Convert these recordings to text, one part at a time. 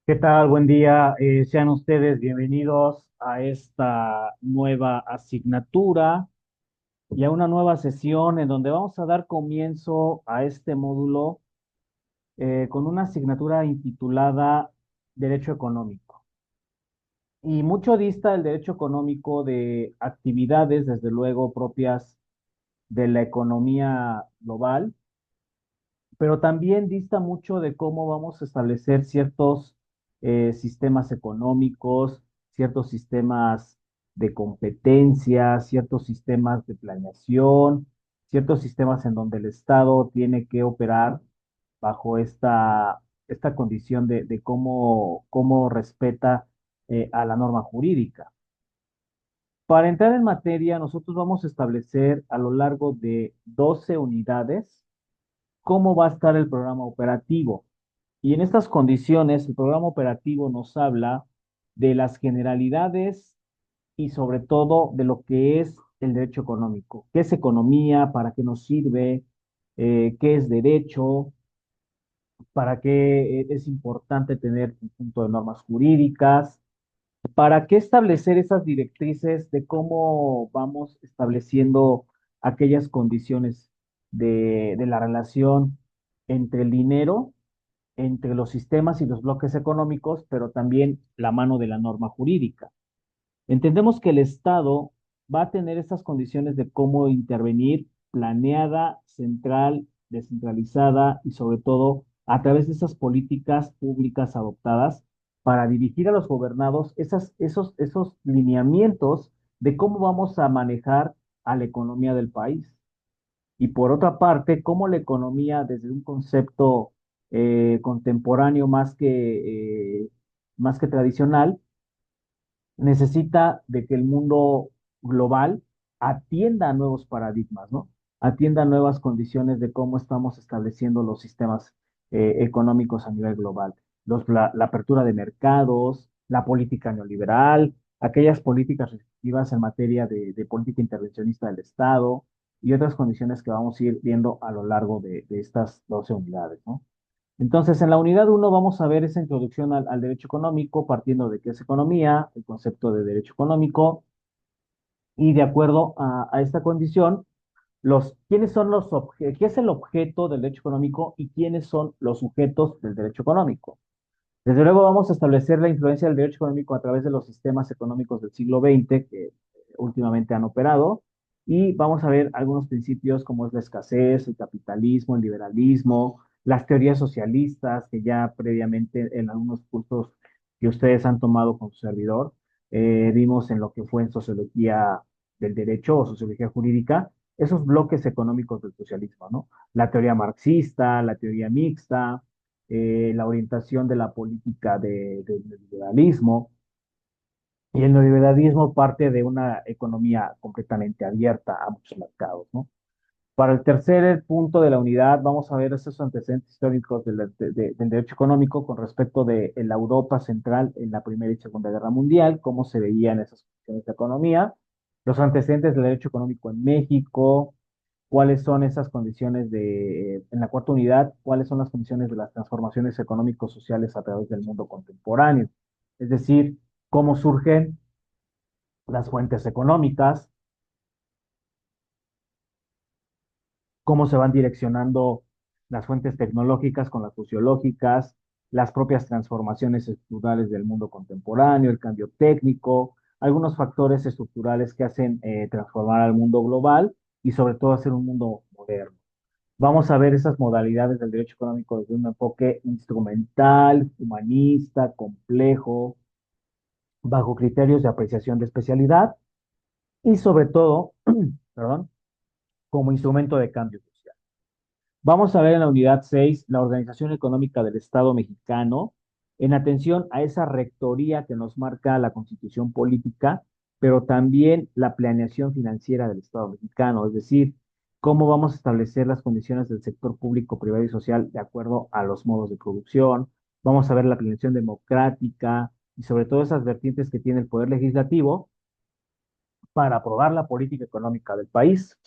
¿Qué tal? Buen día. Sean ustedes bienvenidos a esta nueva asignatura y a una nueva sesión en donde vamos a dar comienzo a este módulo con una asignatura intitulada Derecho Económico. Y mucho dista el derecho económico de actividades, desde luego, propias de la economía global, pero también dista mucho de cómo vamos a establecer ciertos sistemas económicos, ciertos sistemas de competencia, ciertos sistemas de planeación, ciertos sistemas en donde el Estado tiene que operar bajo esta condición de cómo respeta a la norma jurídica. Para entrar en materia, nosotros vamos a establecer a lo largo de 12 unidades cómo va a estar el programa operativo. Y en estas condiciones, el programa operativo nos habla de las generalidades y sobre todo de lo que es el derecho económico. ¿Qué es economía? ¿Para qué nos sirve? ¿Qué es derecho? ¿Para qué es importante tener un conjunto de normas jurídicas? ¿Para qué establecer esas directrices de cómo vamos estableciendo aquellas condiciones de la relación entre el dinero, entre los sistemas y los bloques económicos, pero también la mano de la norma jurídica? Entendemos que el Estado va a tener estas condiciones de cómo intervenir planeada, central, descentralizada y sobre todo a través de esas políticas públicas adoptadas para dirigir a los gobernados esos lineamientos de cómo vamos a manejar a la economía del país. Y por otra parte, cómo la economía desde un concepto contemporáneo más que tradicional necesita de que el mundo global atienda a nuevos paradigmas, ¿no? Atienda a nuevas condiciones de cómo estamos estableciendo los sistemas económicos a nivel global. La apertura de mercados, la política neoliberal, aquellas políticas restrictivas en materia de política intervencionista del Estado y otras condiciones que vamos a ir viendo a lo largo de estas 12 unidades, ¿no? Entonces, en la unidad uno vamos a ver esa introducción al derecho económico, partiendo de qué es economía, el concepto de derecho económico, y de acuerdo a esta condición, quiénes son qué es el objeto del derecho económico y quiénes son los sujetos del derecho económico. Desde luego vamos a establecer la influencia del derecho económico a través de los sistemas económicos del siglo XX que últimamente han operado y vamos a ver algunos principios como es la escasez, el capitalismo, el liberalismo, las teorías socialistas que ya previamente en algunos cursos que ustedes han tomado con su servidor, vimos en lo que fue en sociología del derecho o sociología jurídica, esos bloques económicos del socialismo, ¿no? La teoría marxista, la teoría mixta, la orientación de la política del neoliberalismo. Y el neoliberalismo parte de una economía completamente abierta a muchos mercados, ¿no? Para el tercer punto de la unidad, vamos a ver esos antecedentes históricos del derecho económico con respecto de la Europa central en la Primera y Segunda Guerra Mundial, cómo se veían esas cuestiones de economía, los antecedentes del derecho económico en México, cuáles son esas condiciones en la cuarta unidad, cuáles son las condiciones de las transformaciones económicos sociales a través del mundo contemporáneo. Es decir, cómo surgen las fuentes económicas, cómo se van direccionando las fuentes tecnológicas con las sociológicas, las propias transformaciones estructurales del mundo contemporáneo, el cambio técnico, algunos factores estructurales que hacen transformar al mundo global y sobre todo hacer un mundo moderno. Vamos a ver esas modalidades del derecho económico desde un enfoque instrumental, humanista, complejo, bajo criterios de apreciación de especialidad y sobre todo, perdón, como instrumento de cambio social. Vamos a ver en la unidad 6 la organización económica del Estado mexicano en atención a esa rectoría que nos marca la Constitución política, pero también la planeación financiera del Estado mexicano, es decir, cómo vamos a establecer las condiciones del sector público, privado y social de acuerdo a los modos de producción. Vamos a ver la planeación democrática y sobre todo esas vertientes que tiene el Poder Legislativo para aprobar la política económica del país.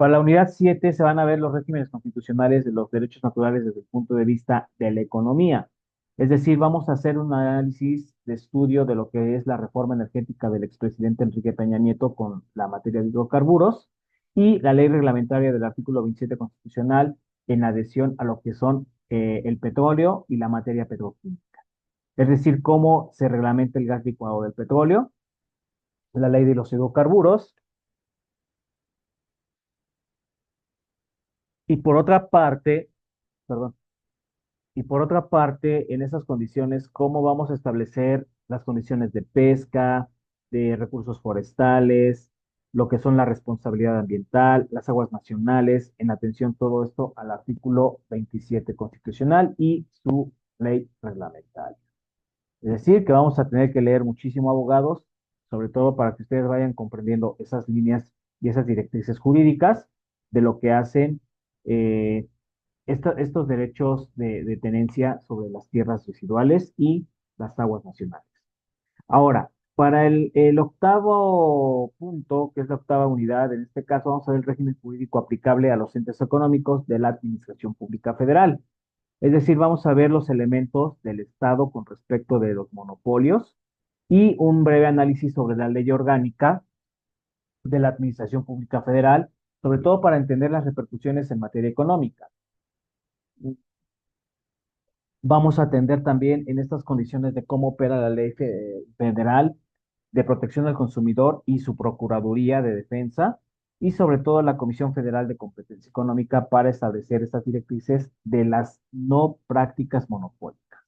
Para la unidad 7 se van a ver los regímenes constitucionales de los derechos naturales desde el punto de vista de la economía. Es decir, vamos a hacer un análisis de estudio de lo que es la reforma energética del expresidente Enrique Peña Nieto con la materia de hidrocarburos y la ley reglamentaria del artículo 27 constitucional en adhesión a lo que son el petróleo y la materia petroquímica. Es decir, cómo se reglamenta el gas licuado del petróleo, la ley de los hidrocarburos y por otra parte, perdón, y por otra parte, en esas condiciones, ¿cómo vamos a establecer las condiciones de pesca, de recursos forestales, lo que son la responsabilidad ambiental, las aguas nacionales, en atención todo esto al artículo 27 constitucional y su ley reglamentaria? Es decir, que vamos a tener que leer muchísimo abogados, sobre todo para que ustedes vayan comprendiendo esas líneas y esas directrices jurídicas de lo que hacen estos derechos de tenencia sobre las tierras residuales y las aguas nacionales. Ahora, para el octavo punto, que es la octava unidad, en este caso vamos a ver el régimen jurídico aplicable a los entes económicos de la Administración Pública Federal. Es decir, vamos a ver los elementos del Estado con respecto de los monopolios y un breve análisis sobre la ley orgánica de la Administración Pública Federal, sobre todo para entender las repercusiones en materia económica. Vamos a atender también en estas condiciones de cómo opera la ley federal de protección al consumidor y su Procuraduría de Defensa, y sobre todo la Comisión Federal de Competencia Económica para establecer estas directrices de las no prácticas monopólicas.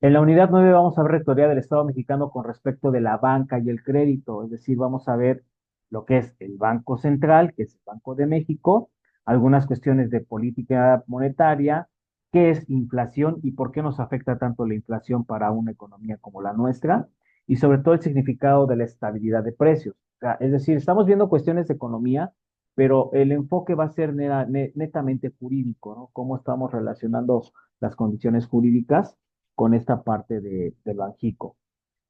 En la unidad 9 vamos a ver rectoría del Estado mexicano con respecto de la banca y el crédito, es decir, vamos a ver lo que es el Banco Central, que es el Banco de México, algunas cuestiones de política monetaria, qué es inflación y por qué nos afecta tanto la inflación para una economía como la nuestra, y sobre todo el significado de la estabilidad de precios. O sea, es decir, estamos viendo cuestiones de economía, pero el enfoque va a ser netamente jurídico, ¿no? Cómo estamos relacionando las condiciones jurídicas con esta parte del Banjico.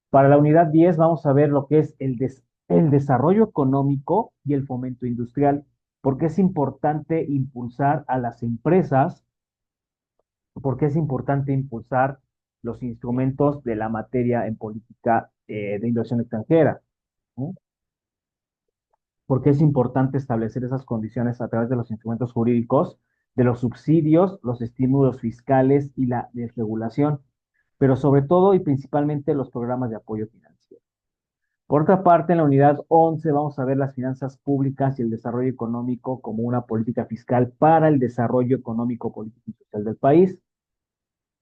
Para la unidad 10 vamos a ver lo que es el desarrollo económico y el fomento industrial, porque es importante impulsar a las empresas, porque es importante impulsar los instrumentos de la materia en política de inversión extranjera, ¿no? Porque es importante establecer esas condiciones a través de los instrumentos jurídicos, de los subsidios, los estímulos fiscales y la desregulación, pero sobre todo y principalmente los programas de apoyo financiero. Por otra parte, en la unidad 11 vamos a ver las finanzas públicas y el desarrollo económico como una política fiscal para el desarrollo económico, político y social del país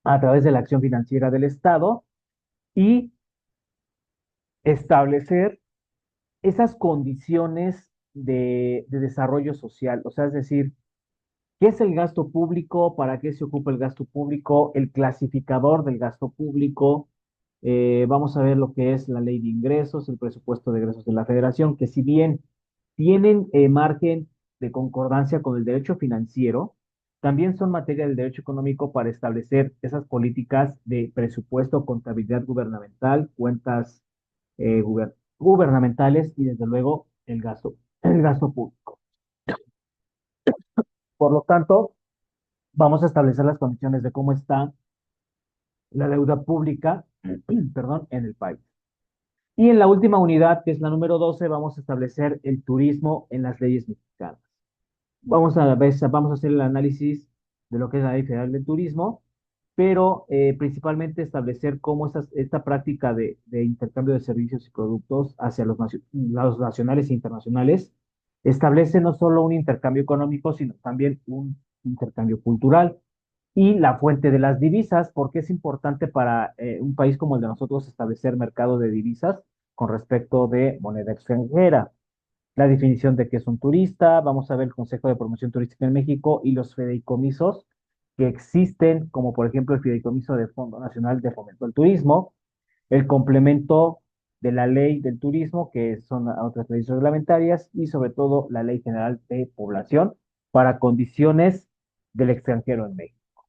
a través de la acción financiera del Estado y establecer esas condiciones de desarrollo social. O sea, es decir, ¿qué es el gasto público? ¿Para qué se ocupa el gasto público? El clasificador del gasto público. Vamos a ver lo que es la ley de ingresos, el presupuesto de egresos de la Federación, que si bien tienen margen de concordancia con el derecho financiero, también son materia del derecho económico para establecer esas políticas de presupuesto, contabilidad gubernamental, cuentas gubernamentales y desde luego el gasto público. Por lo tanto, vamos a establecer las condiciones de cómo está la deuda pública, perdón, en el país. Y en la última unidad, que es la número 12, vamos a establecer el turismo en las leyes mexicanas. Vamos a hacer el análisis de lo que es la ley federal del turismo, pero principalmente establecer cómo esta práctica de intercambio de servicios y productos hacia los nacionales e internacionales establece no solo un intercambio económico, sino también un intercambio cultural y la fuente de las divisas, porque es importante para un país como el de nosotros establecer mercado de divisas con respecto de moneda extranjera. La definición de qué es un turista, vamos a ver el Consejo de Promoción Turística en México y los fideicomisos que existen, como por ejemplo el Fideicomiso de Fondo Nacional de Fomento al Turismo, el complemento de la ley del turismo, que son otras leyes reglamentarias, y sobre todo la Ley General de Población para condiciones del extranjero en México.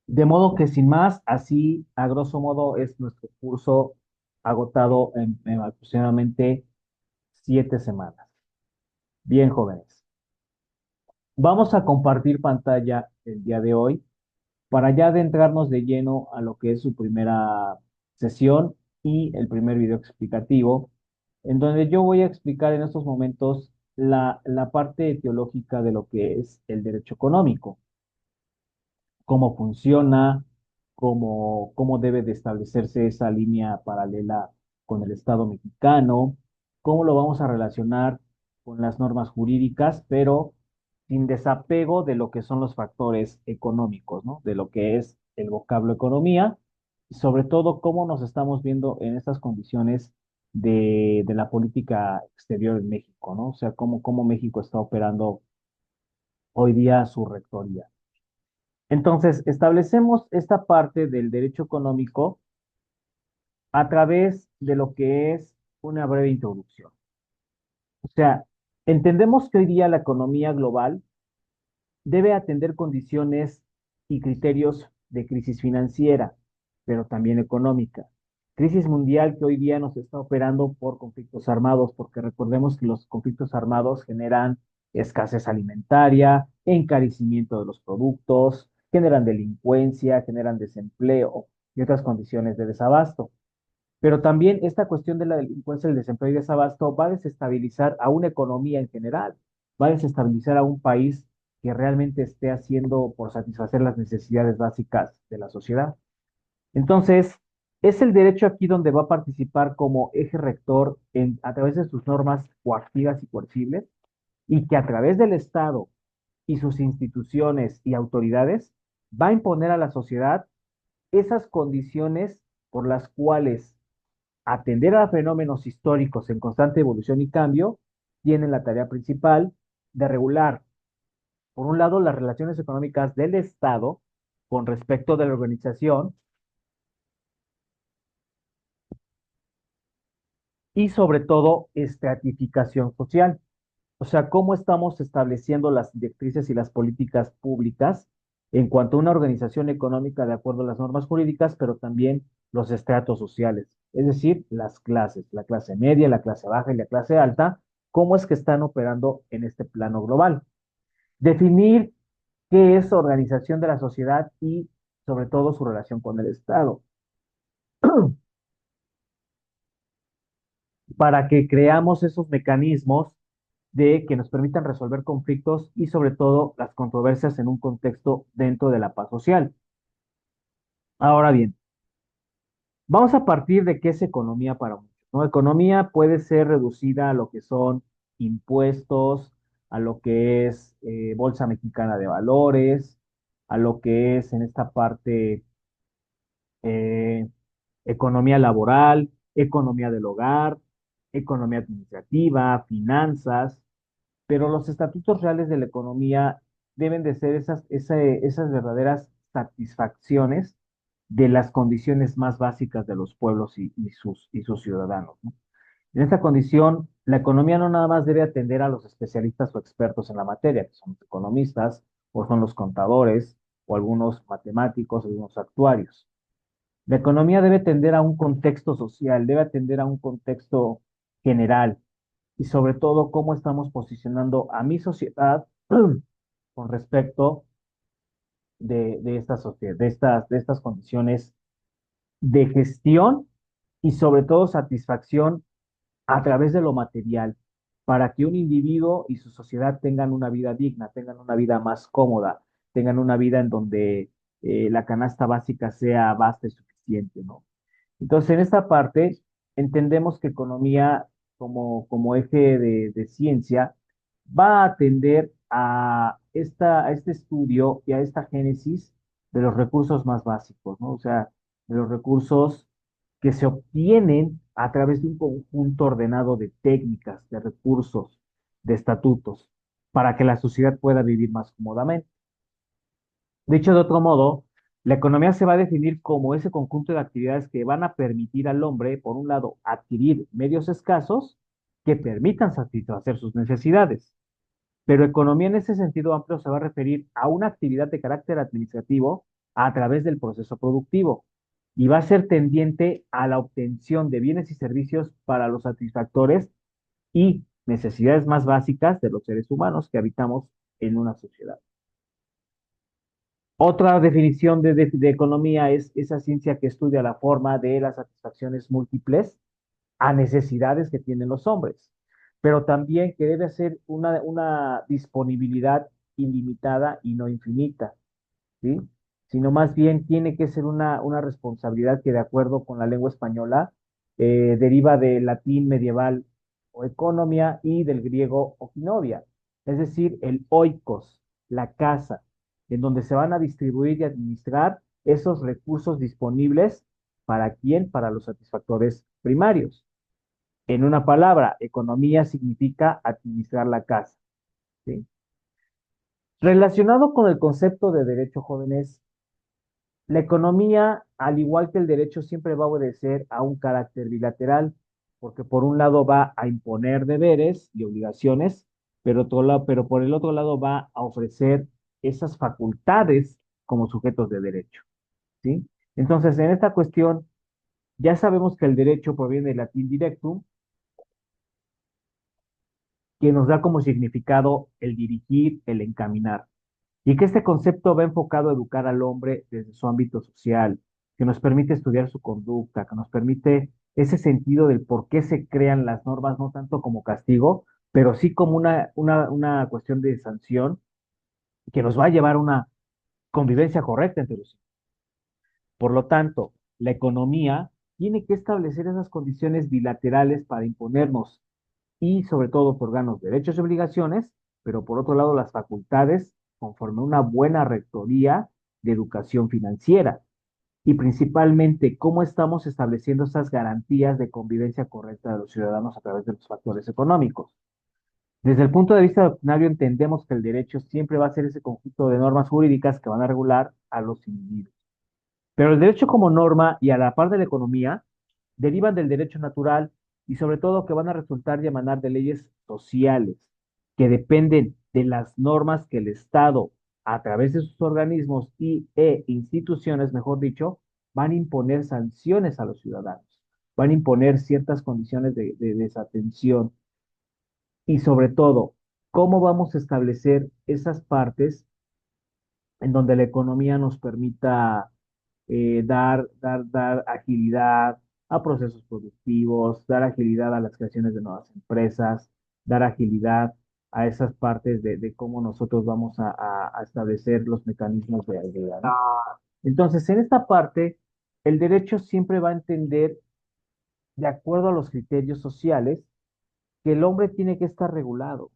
De modo que sin más, así a grosso modo es nuestro curso agotado en aproximadamente 7 semanas. Bien, jóvenes. Vamos a compartir pantalla el día de hoy para ya adentrarnos de lleno a lo que es su primera sesión y el primer video explicativo, en donde yo voy a explicar en estos momentos la parte teológica de lo que es el derecho económico, cómo funciona, cómo debe de establecerse esa línea paralela con el Estado mexicano, cómo lo vamos a relacionar con las normas jurídicas, pero sin desapego de lo que son los factores económicos, ¿no? De lo que es el vocablo economía, y sobre todo cómo nos estamos viendo en estas condiciones de la política exterior en México, ¿no? O sea, cómo México está operando hoy día su rectoría. Entonces, establecemos esta parte del derecho económico a través de lo que es una breve introducción. O sea, entendemos que hoy día la economía global debe atender condiciones y criterios de crisis financiera, pero también económica. Crisis mundial que hoy día nos está operando por conflictos armados, porque recordemos que los conflictos armados generan escasez alimentaria, encarecimiento de los productos, generan delincuencia, generan desempleo y otras condiciones de desabasto. Pero también esta cuestión de la delincuencia, el desempleo y desabasto va a desestabilizar a una economía en general, va a desestabilizar a un país que realmente esté haciendo por satisfacer las necesidades básicas de la sociedad. Entonces, es el derecho aquí donde va a participar como eje rector a través de sus normas coactivas y coercibles, y que a través del Estado y sus instituciones y autoridades va a imponer a la sociedad esas condiciones por las cuales atender a fenómenos históricos en constante evolución y cambio, tienen la tarea principal de regular, por un lado, las relaciones económicas del Estado con respecto de la organización y sobre todo estratificación social. O sea, cómo estamos estableciendo las directrices y las políticas públicas en cuanto a una organización económica de acuerdo a las normas jurídicas, pero también los estratos sociales, es decir, las clases, la clase media, la clase baja y la clase alta, cómo es que están operando en este plano global. Definir qué es organización de la sociedad y sobre todo su relación con el Estado, para que creamos esos mecanismos de que nos permitan resolver conflictos y sobre todo las controversias en un contexto dentro de la paz social. Ahora bien, vamos a partir de qué es economía para muchos, ¿no? Economía puede ser reducida a lo que son impuestos, a lo que es Bolsa Mexicana de Valores, a lo que es en esta parte eh, economía laboral, economía del hogar, economía administrativa, finanzas, pero los estatutos reales de la economía deben de ser esas verdaderas satisfacciones de las condiciones más básicas de los pueblos y sus ciudadanos, ¿no? En esta condición, la economía no nada más debe atender a los especialistas o expertos en la materia, que son los economistas, o son los contadores, o algunos matemáticos, algunos actuarios. La economía debe tender a un contexto social, debe atender a un contexto general, y sobre todo cómo estamos posicionando a mi sociedad con respecto de esta sociedad, de estas condiciones de gestión y sobre todo satisfacción a través de lo material, para que un individuo y su sociedad tengan una vida digna, tengan una vida más cómoda, tengan una vida en donde la canasta básica sea vasta y suficiente, ¿no? Entonces, en esta parte, entendemos que economía como eje de ciencia va a atender a este estudio y a esta génesis de los recursos más básicos, ¿no? O sea, de los recursos que se obtienen a través de un conjunto ordenado de técnicas, de recursos, de estatutos, para que la sociedad pueda vivir más cómodamente. Dicho de otro modo, la economía se va a definir como ese conjunto de actividades que van a permitir al hombre, por un lado, adquirir medios escasos que permitan satisfacer sus necesidades. Pero economía en ese sentido amplio se va a referir a una actividad de carácter administrativo a través del proceso productivo y va a ser tendiente a la obtención de bienes y servicios para los satisfactores y necesidades más básicas de los seres humanos que habitamos en una sociedad. Otra definición de economía es esa ciencia que estudia la forma de las satisfacciones múltiples a necesidades que tienen los hombres, pero también que debe ser una disponibilidad ilimitada y no infinita, ¿sí? Sino más bien tiene que ser una responsabilidad que, de acuerdo con la lengua española, deriva del latín medieval o economía y del griego okinovia, es decir, el oikos, la casa, en donde se van a distribuir y administrar esos recursos disponibles. ¿Para quién? Para los satisfactores primarios. En una palabra, economía significa administrar la casa, ¿sí? Relacionado con el concepto de derecho, jóvenes, la economía, al igual que el derecho, siempre va a obedecer a un carácter bilateral, porque por un lado va a imponer deberes y obligaciones, pero por el otro lado va a ofrecer esas facultades como sujetos de derecho, ¿sí? Entonces, en esta cuestión, ya sabemos que el derecho proviene del latín directum, que nos da como significado el dirigir, el encaminar. Y que este concepto va enfocado a educar al hombre desde su ámbito social, que nos permite estudiar su conducta, que nos permite ese sentido del por qué se crean las normas, no tanto como castigo, pero sí como una cuestión de sanción que nos va a llevar a una convivencia correcta entre los hijos. Por lo tanto, la economía tiene que establecer esas condiciones bilaterales para imponernos y sobre todo otorgarnos derechos y obligaciones, pero por otro lado las facultades conforme a una buena rectoría de educación financiera y principalmente cómo estamos estableciendo esas garantías de convivencia correcta de los ciudadanos a través de los factores económicos. Desde el punto de vista doctrinario entendemos que el derecho siempre va a ser ese conjunto de normas jurídicas que van a regular a los individuos. Pero el derecho como norma y a la par de la economía derivan del derecho natural y sobre todo que van a resultar y emanar de leyes sociales que dependen de las normas que el Estado, a través de sus organismos e instituciones, mejor dicho, van a imponer sanciones a los ciudadanos, van a imponer ciertas condiciones de desatención y sobre todo, cómo vamos a establecer esas partes en donde la economía nos permita dar agilidad a procesos productivos, dar agilidad a las creaciones de nuevas empresas, dar agilidad a esas partes de cómo nosotros vamos a establecer los mecanismos de ayuda, ¿no? Entonces, en esta parte, el derecho siempre va a entender, de acuerdo a los criterios sociales, que el hombre tiene que estar regulado,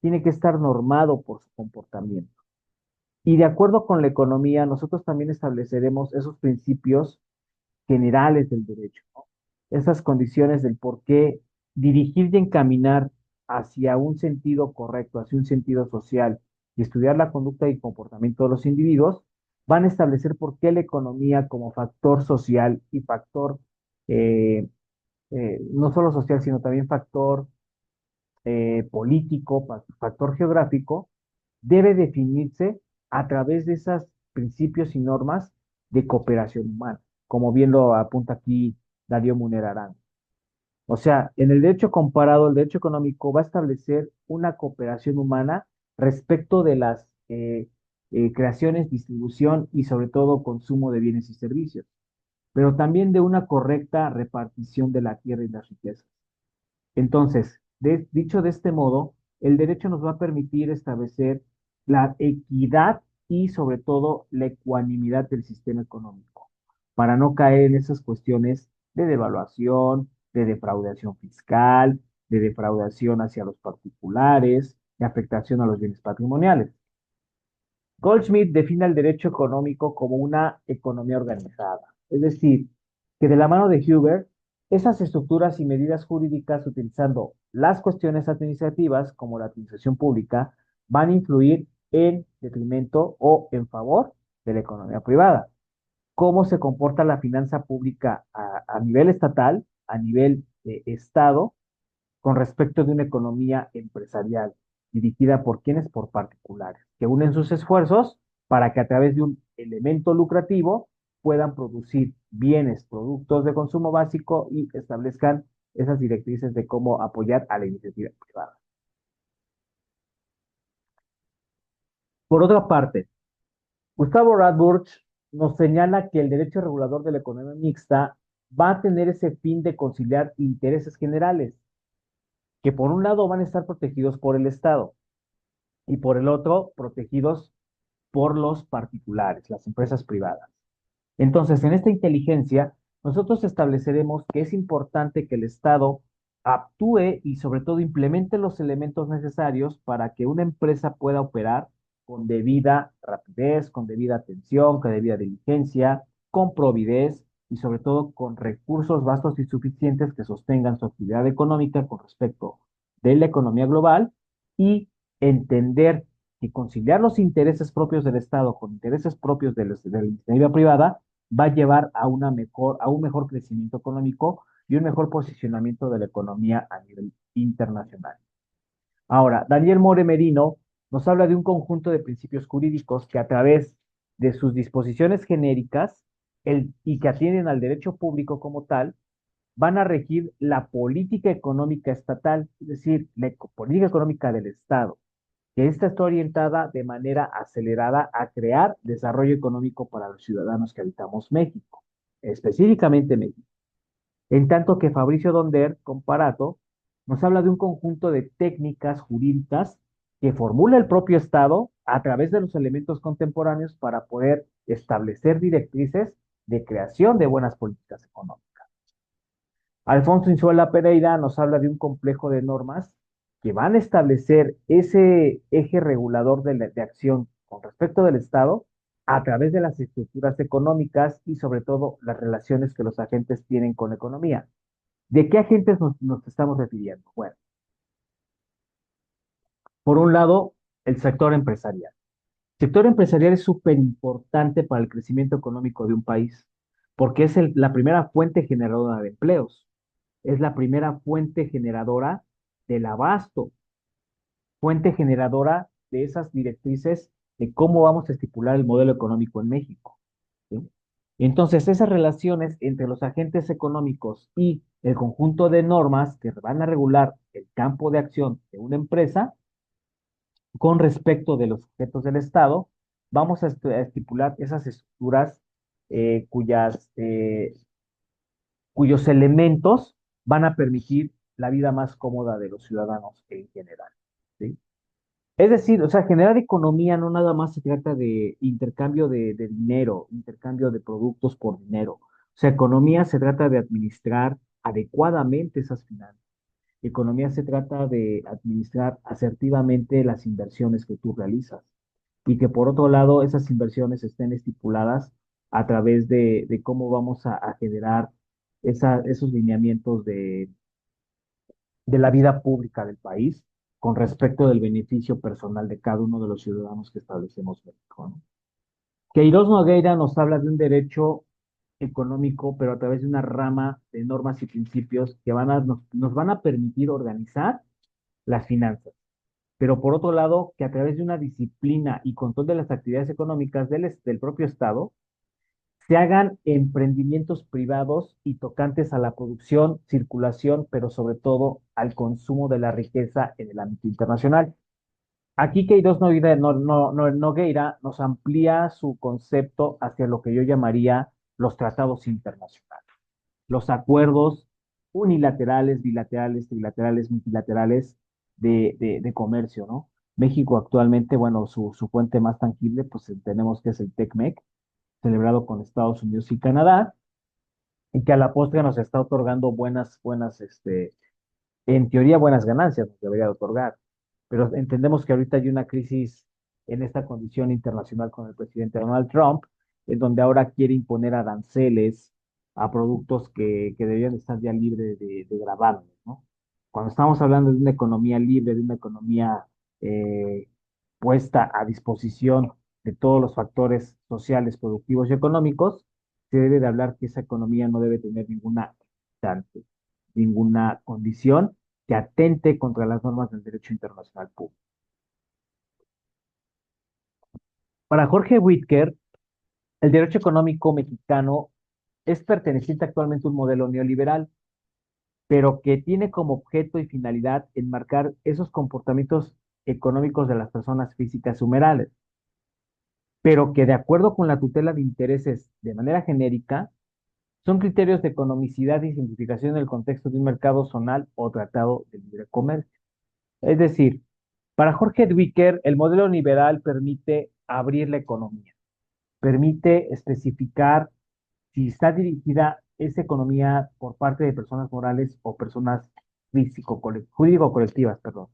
tiene que estar normado por su comportamiento. Y de acuerdo con la economía, nosotros también estableceremos esos principios generales del derecho, ¿no? Esas condiciones del por qué dirigir y encaminar hacia un sentido correcto, hacia un sentido social y estudiar la conducta y comportamiento de los individuos, van a establecer por qué la economía como factor social y factor, eh, no solo social, sino también factor político, factor geográfico, debe definirse a través de esos principios y normas de cooperación humana, como bien lo apunta aquí Darío Munera Arango. O sea, en el derecho comparado, el derecho económico va a establecer una cooperación humana respecto de las creaciones, distribución y sobre todo consumo de bienes y servicios, pero también de una correcta repartición de la tierra y las riquezas. Entonces, dicho de este modo, el derecho nos va a permitir establecer la equidad y sobre todo la ecuanimidad del sistema económico, para no caer en esas cuestiones de devaluación, de defraudación fiscal, de defraudación hacia los particulares, de afectación a los bienes patrimoniales. Goldschmidt define el derecho económico como una economía organizada, es decir, que de la mano de Huber, esas estructuras y medidas jurídicas utilizando las cuestiones administrativas como la administración pública van a influir en detrimento o en favor de la economía privada. ¿Cómo se comporta la finanza pública a nivel estatal, a nivel de Estado, con respecto de una economía empresarial dirigida por quienes, por particulares, que unen sus esfuerzos para que a través de un elemento lucrativo puedan producir bienes, productos de consumo básico y establezcan esas directrices de cómo apoyar a la iniciativa privada. Por otra parte, Gustavo Radburch nos señala que el derecho regulador de la economía mixta va a tener ese fin de conciliar intereses generales, que por un lado van a estar protegidos por el Estado y por el otro protegidos por los particulares, las empresas privadas. Entonces, en esta inteligencia, nosotros estableceremos que es importante que el Estado actúe y sobre todo implemente los elementos necesarios para que una empresa pueda operar con debida rapidez, con debida atención, con debida diligencia, con providez y sobre todo con recursos vastos y suficientes que sostengan su actividad económica con respecto de la economía global y entender que conciliar los intereses propios del Estado con intereses propios de la iniciativa privada va a llevar a un mejor crecimiento económico y un mejor posicionamiento de la economía a nivel internacional. Ahora, Daniel More Merino nos habla de un conjunto de principios jurídicos que a través de sus disposiciones genéricas y que atienden al derecho público como tal, van a regir la política económica estatal, es decir, la política económica del Estado, que esta está orientada de manera acelerada a crear desarrollo económico para los ciudadanos que habitamos México, específicamente México. En tanto que Fabricio Donder, comparato, nos habla de un conjunto de técnicas jurídicas que formula el propio Estado a través de los elementos contemporáneos para poder establecer directrices de creación de buenas políticas económicas. Alfonso Insuela Pereira nos habla de un complejo de normas que van a establecer ese eje regulador de acción con respecto del Estado a través de las estructuras económicas y sobre todo las relaciones que los agentes tienen con la economía. ¿De qué agentes nos estamos refiriendo? Bueno, por un lado, el sector empresarial. El sector empresarial es súper importante para el crecimiento económico de un país, porque es la primera fuente generadora de empleos, es la primera fuente generadora del abasto, fuente generadora de esas directrices de cómo vamos a estipular el modelo económico en México. ¿Sí? Entonces, esas relaciones entre los agentes económicos y el conjunto de normas que van a regular el campo de acción de una empresa con respecto de los objetos del Estado, vamos a estipular esas estructuras cuyos elementos van a permitir la vida más cómoda de los ciudadanos en general. ¿Sí? Es decir, o sea, generar economía no nada más se trata de intercambio de dinero, intercambio de productos por dinero. O sea, economía se trata de administrar adecuadamente esas finanzas. Economía se trata de administrar asertivamente las inversiones que tú realizas y que por otro lado esas inversiones estén estipuladas a través de cómo vamos a generar esos lineamientos de la vida pública del país con respecto del beneficio personal de cada uno de los ciudadanos que establecemos México, ¿no? Queiroz Nogueira nos habla de un derecho económico, pero a través de una rama de normas y principios que nos van a permitir organizar las finanzas. Pero por otro lado, que a través de una disciplina y control de las actividades económicas del propio Estado, se hagan emprendimientos privados y tocantes a la producción, circulación, pero sobre todo al consumo de la riqueza en el ámbito internacional. Aquí Queiroz Nogueira, Nogueira nos amplía su concepto hacia lo que yo llamaría los tratados internacionales, los acuerdos unilaterales, bilaterales, trilaterales, multilaterales de comercio, ¿no? México actualmente, bueno, su fuente más tangible, pues tenemos que es el TECMEC, celebrado con Estados Unidos y Canadá, y que a la postre nos está otorgando en teoría buenas ganancias, nos debería de otorgar. Pero entendemos que ahorita hay una crisis en esta condición internacional con el presidente Donald Trump, en donde ahora quiere imponer aranceles a productos que deberían estar ya libres de gravamen, ¿no? Cuando estamos hablando de una economía libre, de una economía eh, puesta a disposición de todos los factores sociales, productivos y económicos, se debe de hablar que esa economía no debe tener ninguna condición que atente contra las normas del derecho internacional público. Para Jorge Whitker, el derecho económico mexicano es perteneciente actualmente a un modelo neoliberal, pero que tiene como objeto y finalidad enmarcar esos comportamientos económicos de las personas físicas humerables. pero que de acuerdo con la tutela de intereses de manera genérica, son criterios de economicidad y simplificación en el contexto de un mercado zonal o tratado de libre comercio. Es decir, para Jorge Dwicker, el modelo liberal permite abrir la economía, permite especificar si está dirigida esa economía por parte de personas morales o personas jurídico-colectivas, perdón,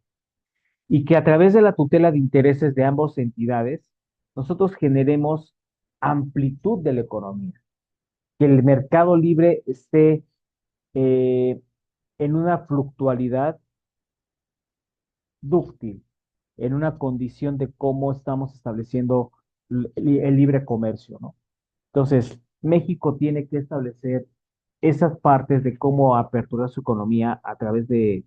y que a través de la tutela de intereses de ambas entidades, nosotros generemos amplitud de la economía, que el mercado libre esté eh, en una fluctualidad dúctil, en una condición de cómo estamos estableciendo el libre comercio, ¿no? Entonces, México tiene que establecer esas partes de cómo aperturar su economía a través de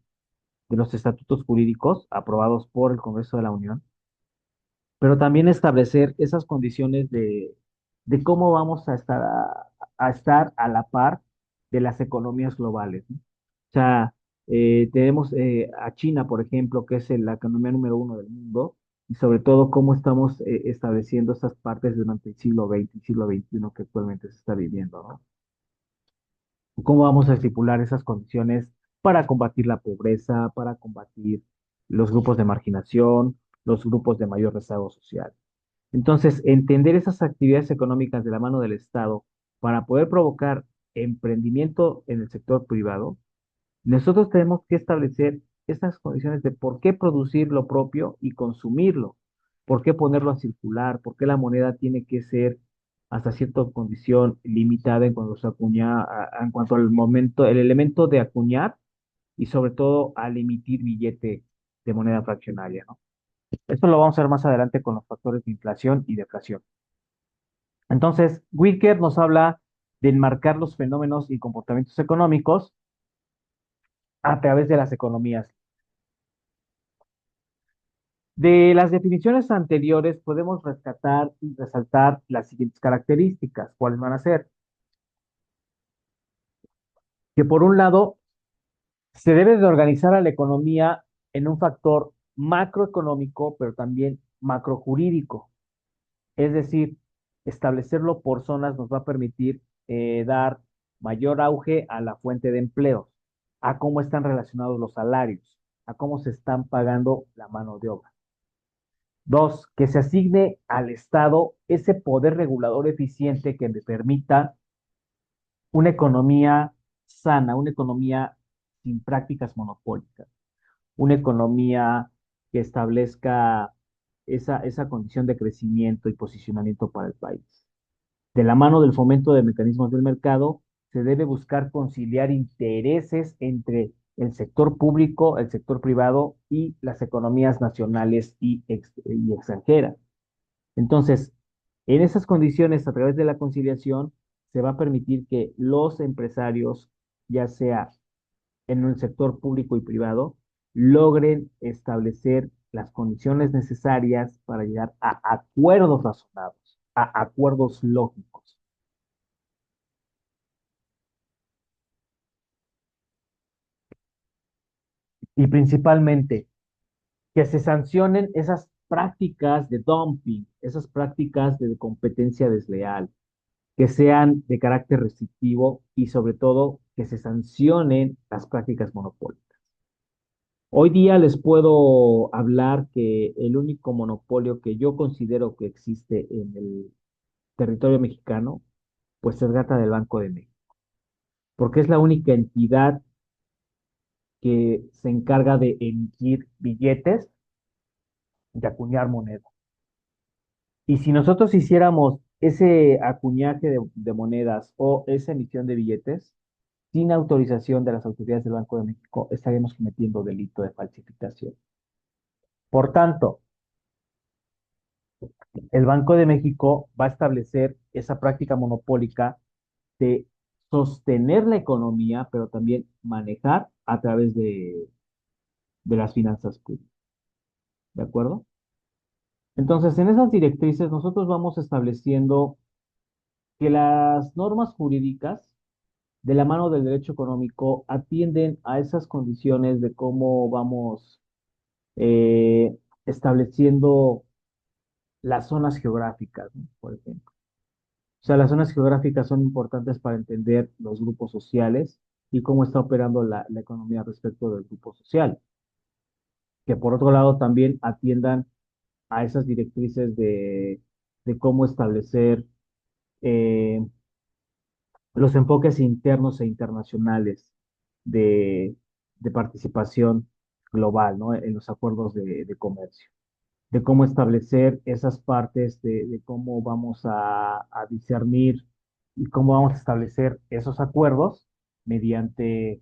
los estatutos jurídicos aprobados por el Congreso de la Unión, pero también establecer esas condiciones de cómo vamos a estar a la par de las economías globales, ¿no? O sea, tenemos a China, por ejemplo, que es la economía número uno del mundo, y sobre todo cómo estamos estableciendo esas partes durante el siglo XX y siglo XXI que actualmente se está viviendo, ¿no? ¿Cómo vamos a estipular esas condiciones para combatir la pobreza, para combatir los grupos de marginación, los grupos de mayor rezago social? Entonces, entender esas actividades económicas de la mano del Estado para poder provocar emprendimiento en el sector privado, nosotros tenemos que establecer estas condiciones de por qué producir lo propio y consumirlo, por qué ponerlo a circular, por qué la moneda tiene que ser hasta cierta condición limitada en cuanto se acuña, en cuanto al momento, el elemento de acuñar y sobre todo al emitir billete de moneda fraccionaria, ¿no? Esto lo vamos a ver más adelante con los factores de inflación y deflación. Entonces, Wilker nos habla de enmarcar los fenómenos y comportamientos económicos a través de las economías. De las definiciones anteriores podemos rescatar y resaltar las siguientes características. ¿Cuáles van a ser? Que por un lado, se debe de organizar a la economía en un factor macroeconómico, pero también macrojurídico. Es decir, establecerlo por zonas nos va a permitir dar mayor auge a la fuente de empleo, a cómo están relacionados los salarios, a cómo se están pagando la mano de obra. Dos, que se asigne al Estado ese poder regulador eficiente que le permita una economía sana, una economía sin prácticas monopólicas, una economía que establezca esa condición de crecimiento y posicionamiento para el país. De la mano del fomento de mecanismos del mercado, se debe buscar conciliar intereses entre el sector público, el sector privado y las economías nacionales y extranjeras. Entonces, en esas condiciones, a través de la conciliación, se va a permitir que los empresarios, ya sea en el sector público y privado, logren establecer las condiciones necesarias para llegar a acuerdos razonados, a acuerdos lógicos. Y principalmente que se sancionen esas prácticas de dumping, esas prácticas de competencia desleal, que sean de carácter restrictivo y sobre todo que se sancionen las prácticas monopólicas. Hoy día les puedo hablar que el único monopolio que yo considero que existe en el territorio mexicano, pues se trata del Banco de México, porque es la única entidad que se encarga de emitir billetes, de acuñar moneda. Y si nosotros hiciéramos ese acuñaje de monedas o esa emisión de billetes sin autorización de las autoridades del Banco de México, estaríamos cometiendo delito de falsificación. Por tanto, el Banco de México va a establecer esa práctica monopólica de sostener la economía, pero también manejar a través de las finanzas públicas. ¿De acuerdo? Entonces, en esas directrices nosotros vamos estableciendo que las normas jurídicas de la mano del derecho económico atienden a esas condiciones de cómo vamos estableciendo las zonas geográficas, ¿no? Por ejemplo. O sea, las zonas geográficas son importantes para entender los grupos sociales y cómo está operando la economía respecto del grupo social. Que por otro lado también atiendan a esas directrices de cómo establecer eh, los enfoques internos e internacionales de, de participación global, ¿no? En los acuerdos de comercio, de cómo establecer esas partes, de cómo vamos a discernir y cómo vamos a establecer esos acuerdos mediante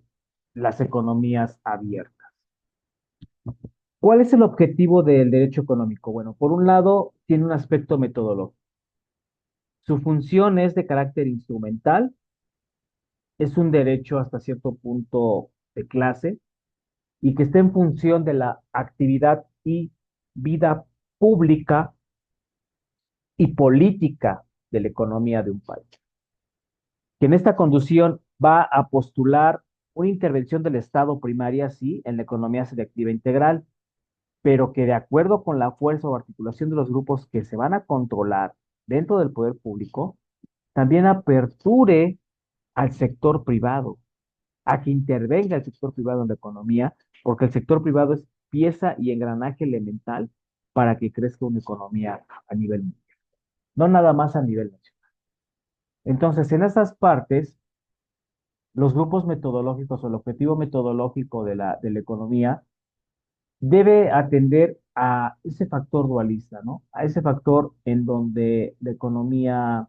las economías abiertas. ¿Cuál es el objetivo del derecho económico? Bueno, por un lado, tiene un aspecto metodológico. Su función es de carácter instrumental, es un derecho hasta cierto punto de clase y que está en función de la actividad y vida pública y política de la economía de un país. Que en esta conducción va a postular una intervención del Estado primaria, sí, en la economía selectiva integral, pero que de acuerdo con la fuerza o articulación de los grupos que se van a controlar dentro del poder público, también aperture al sector privado, a que intervenga el sector privado en la economía, porque el sector privado es pieza y engranaje elemental para que crezca una economía a nivel mundial, no nada más a nivel nacional. Entonces, en esas partes, los grupos metodológicos o el objetivo metodológico de la economía debe atender a ese factor dualista, ¿no? A ese factor en donde la economía,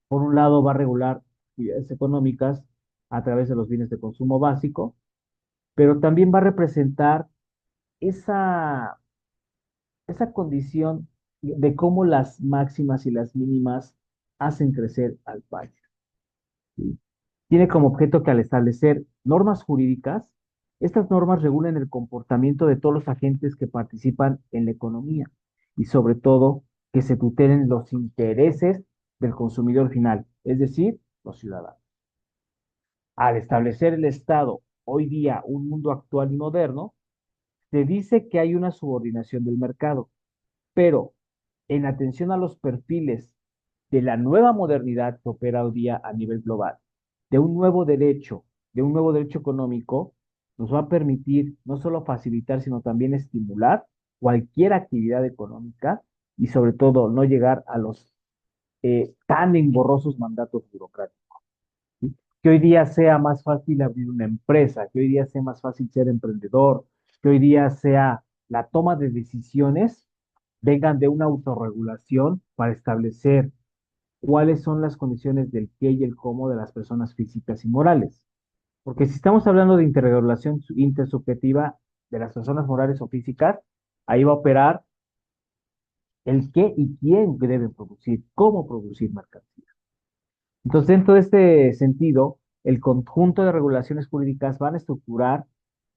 por un lado, va a regular actividades económicas a través de los bienes de consumo básico, pero también va a representar esa, esa condición de cómo las máximas y las mínimas hacen crecer al país. ¿Sí? Tiene como objeto que al establecer normas jurídicas, estas normas regulen el comportamiento de todos los agentes que participan en la economía y sobre todo que se tutelen los intereses del consumidor final, es decir, los ciudadanos. Al establecer el Estado hoy día, un mundo actual y moderno, se dice que hay una subordinación del mercado, pero en atención a los perfiles de la nueva modernidad que opera hoy día a nivel global, de un nuevo derecho, de un nuevo derecho económico, nos va a permitir no solo facilitar, sino también estimular cualquier actividad económica y sobre todo no llegar a los tan engorrosos mandatos burocráticos. ¿Sí? Que hoy día sea más fácil abrir una empresa, que hoy día sea más fácil ser emprendedor, que hoy día sea la toma de decisiones vengan de una autorregulación para establecer cuáles son las condiciones del qué y el cómo de las personas físicas y morales. Porque si estamos hablando de interregulación intersubjetiva de las personas morales o físicas, ahí va a operar el qué y quién deben producir, cómo producir mercancías. Entonces, dentro de este sentido, el conjunto de regulaciones jurídicas van a estructurar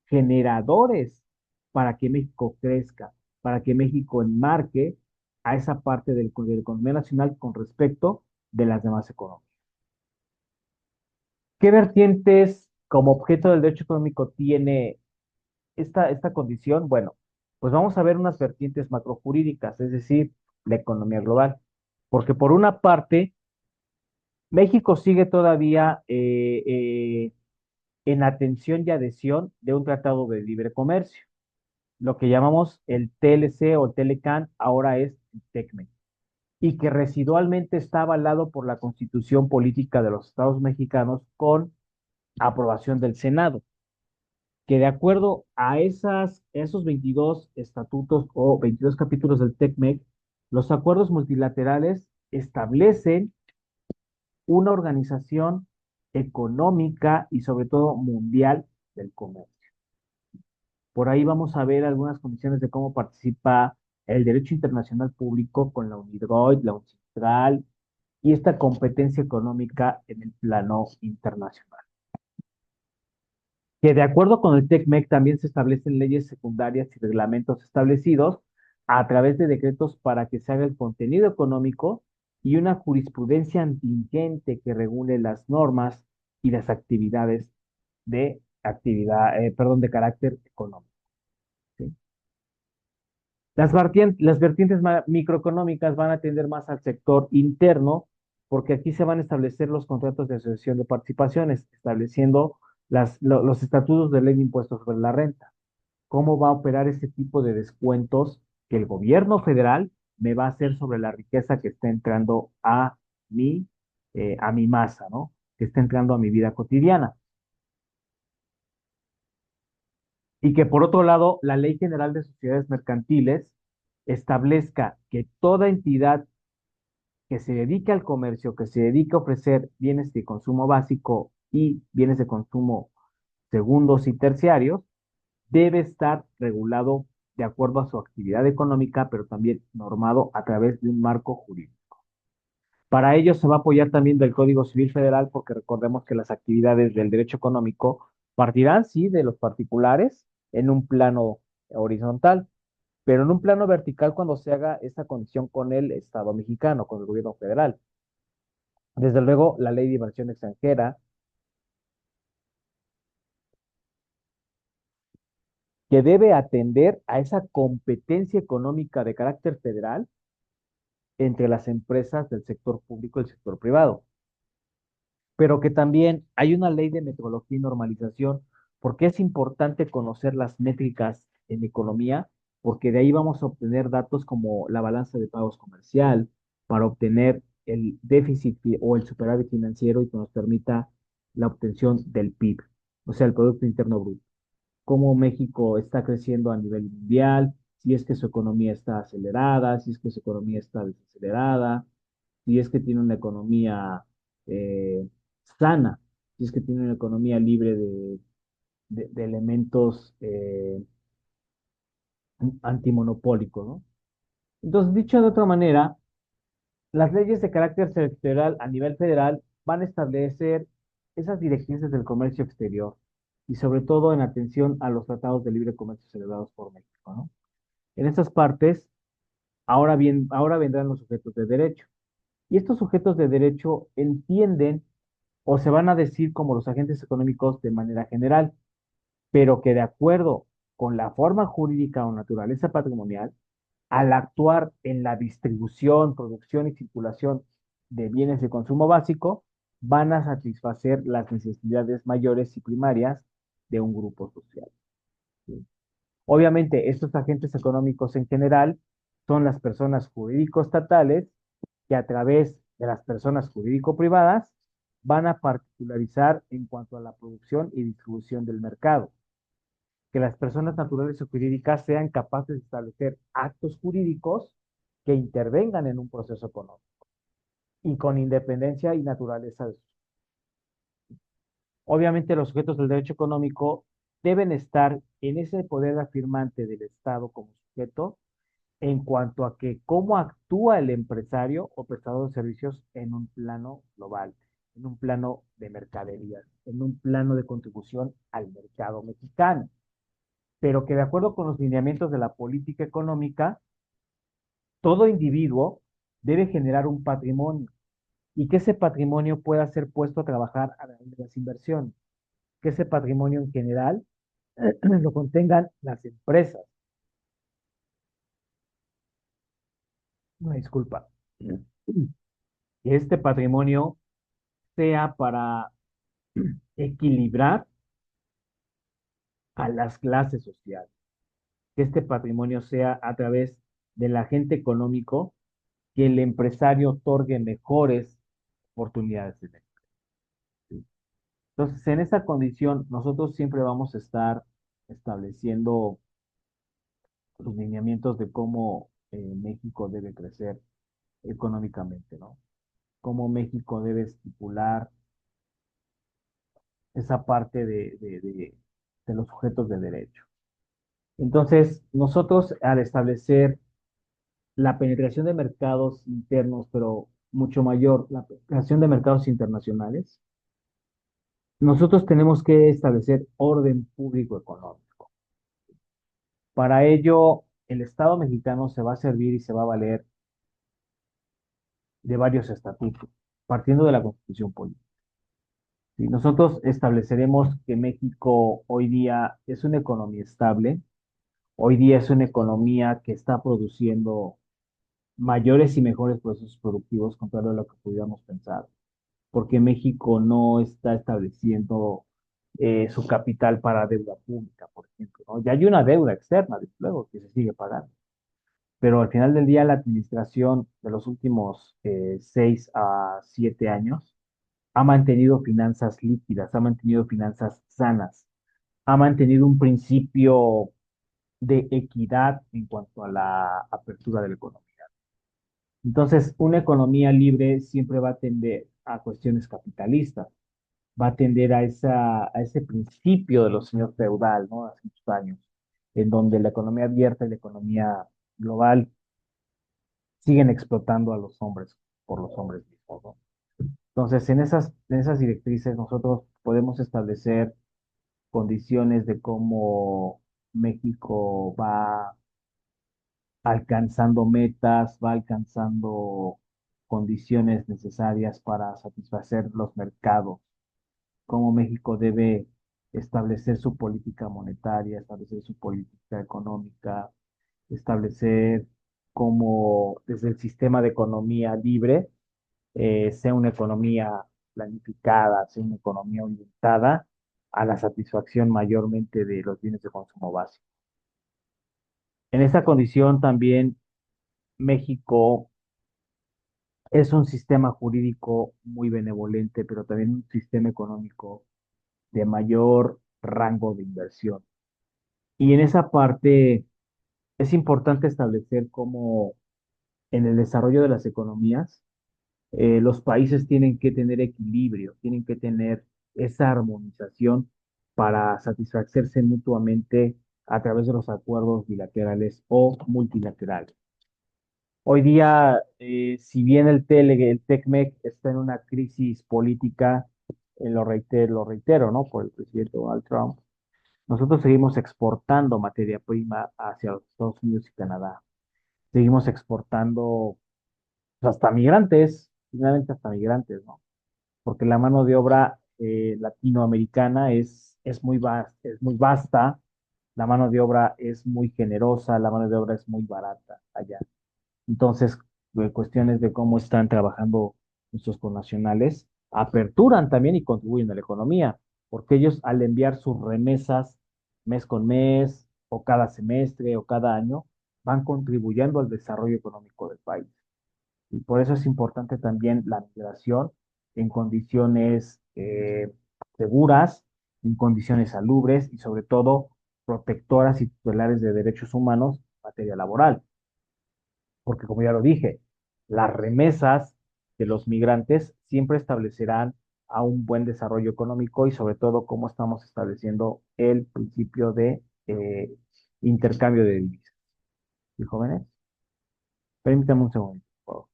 generadores para que México crezca, para que México enmarque a esa parte de la economía nacional con respecto de las demás economías. ¿Qué vertientes como objeto del derecho económico tiene esta condición? Bueno, pues vamos a ver unas vertientes macrojurídicas, es decir, la economía global. Porque por una parte, México sigue todavía en atención y adhesión de un tratado de libre comercio, lo que llamamos el TLC o TLCAN, ahora es el TECME, y que residualmente está avalado por la Constitución Política de los Estados Mexicanos con aprobación del Senado, que de acuerdo a esos 22 estatutos o 22 capítulos del TECMEC, los acuerdos multilaterales establecen una organización económica y sobre todo mundial del comercio. Por ahí vamos a ver algunas condiciones de cómo participa el derecho internacional público con la UNIDROIT, la UNCITRAL y esta competencia económica en el plano internacional. Que de acuerdo con el TECMEC también se establecen leyes secundarias y reglamentos establecidos a través de decretos para que se haga el contenido económico y una jurisprudencia contingente que regule las normas y las actividades perdón, de carácter económico. ¿Sí? Las vertientes microeconómicas van a atender más al sector interno, porque aquí se van a establecer los contratos de asociación de participaciones, estableciendo los estatutos de ley de impuestos sobre la renta. ¿Cómo va a operar este tipo de descuentos que el gobierno federal me va a hacer sobre la riqueza que está entrando mi, a mi masa, ¿no? Que está entrando a mi vida cotidiana? Y que por otro lado, la Ley General de Sociedades Mercantiles establezca que toda entidad que se dedique al comercio, que se dedique a ofrecer bienes de consumo básico y bienes de consumo segundos y terciarios, debe estar regulado de acuerdo a su actividad económica, pero también normado a través de un marco jurídico. Para ello se va a apoyar también del Código Civil Federal, porque recordemos que las actividades del derecho económico partirán, sí, de los particulares en un plano horizontal, pero en un plano vertical cuando se haga esta condición con el Estado mexicano, con el gobierno federal. Desde luego, la ley de inversión extranjera, que debe atender a esa competencia económica de carácter federal entre las empresas del sector público y el sector privado, pero que también hay una ley de metodología y normalización, porque es importante conocer las métricas en economía, porque de ahí vamos a obtener datos como la balanza de pagos comercial, para obtener el déficit o el superávit financiero y que nos permita la obtención del PIB, o sea, el Producto Interno Bruto. Cómo México está creciendo a nivel mundial, si es que su economía está acelerada, si es que su economía está desacelerada, si es que tiene una economía eh, sana, si es que tiene una economía libre de elementos antimonopólicos, ¿no? Entonces, dicho de otra manera, las leyes de carácter sectorial a nivel federal van a establecer esas directrices del comercio exterior y sobre todo en atención a los tratados de libre comercio celebrados por México, ¿no? En estas partes, ahora vendrán los sujetos de derecho. Y estos sujetos de derecho entienden o se van a decir como los agentes económicos de manera general, pero que de acuerdo con la forma jurídica o naturaleza patrimonial, al actuar en la distribución, producción y circulación de bienes de consumo básico, van a satisfacer las necesidades mayores y primarias de un grupo social. ¿Sí? Obviamente, estos agentes económicos en general son las personas jurídico-estatales que a través de las personas jurídico-privadas van a particularizar en cuanto a la producción y distribución del mercado. Que las personas naturales o jurídicas sean capaces de establecer actos jurídicos que intervengan en un proceso económico y con independencia y naturaleza de sus. Obviamente los sujetos del derecho económico deben estar en ese poder afirmante del Estado como sujeto en cuanto a que cómo actúa el empresario o prestador de servicios en un plano global, en un plano de mercaderías, en un plano de contribución al mercado mexicano, pero que de acuerdo con los lineamientos de la política económica, todo individuo debe generar un patrimonio y que ese patrimonio pueda ser puesto a trabajar a través de las inversiones, que ese patrimonio en general lo contengan las empresas. Una disculpa. Que este patrimonio sea para equilibrar a las clases sociales, que este patrimonio sea a través del agente económico, que el empresario otorgue mejores oportunidades de negocio. ¿Sí? Entonces, en esa condición, nosotros siempre vamos a estar estableciendo los lineamientos de cómo México debe crecer económicamente, ¿no? Cómo México debe estipular esa parte de los sujetos de derecho. Entonces, nosotros al establecer la penetración de mercados internos, pero mucho mayor, la penetración de mercados internacionales, nosotros tenemos que establecer orden público económico. Para ello, el Estado mexicano se va a servir y se va a valer de varios estatutos, partiendo de la Constitución Política. ¿Sí? Nosotros estableceremos que México hoy día es una economía estable, Hoy día es una economía que está produciendo mayores y mejores procesos productivos contrario a lo que pudiéramos pensar, porque México no está estableciendo su capital para deuda pública, por ejemplo, ¿no? Ya hay una deuda externa, desde luego, que se sigue pagando, pero al final del día la administración de los últimos 6 a 7 años ha mantenido finanzas líquidas, ha mantenido finanzas sanas, ha mantenido un principio de equidad en cuanto a la apertura de la economía. Entonces, una economía libre siempre va a tender a cuestiones capitalistas, va a tender a ese principio de los señores feudal, ¿no? Hace muchos años, en donde la economía abierta y la economía global siguen explotando a los hombres por los hombres mismos, ¿no? Entonces, en esas directrices nosotros podemos establecer condiciones de cómo México va alcanzando metas, va alcanzando condiciones necesarias para satisfacer los mercados, cómo México debe establecer su política monetaria, establecer su política económica, establecer cómo desde el sistema de economía libre sea una economía planificada, sea una economía orientada a la satisfacción mayormente de los bienes de consumo básico. En esta condición también México es un sistema jurídico muy benevolente, pero también un sistema económico de mayor rango de inversión. Y en esa parte es importante establecer cómo en el desarrollo de las economías, los países tienen que tener equilibrio, tienen que tener esa armonización para satisfacerse mutuamente a través de los acuerdos bilaterales o multilaterales. Hoy día, si bien el TECMEC está en una crisis política, lo reitero, ¿no? Por el presidente Donald Trump, nosotros seguimos exportando materia prima hacia los Estados Unidos y Canadá. Seguimos exportando pues, hasta migrantes, finalmente hasta migrantes, ¿no? Porque la mano de obra latinoamericana es muy vasta, la mano de obra es muy generosa, la mano de obra es muy barata allá. Entonces, cuestiones de cómo están trabajando nuestros connacionales aperturan también y contribuyen a la economía, porque ellos al enviar sus remesas mes con mes, o cada semestre, o cada año, van contribuyendo al desarrollo económico del país. Y por eso es importante también la migración en condiciones seguras, en condiciones salubres y sobre todo protectoras y tutelares de derechos humanos en materia laboral, porque como ya lo dije, las remesas de los migrantes siempre establecerán a un buen desarrollo económico y sobre todo cómo estamos estableciendo el principio de intercambio de divisas. ¿Y jóvenes? Permítame un segundo, por favor.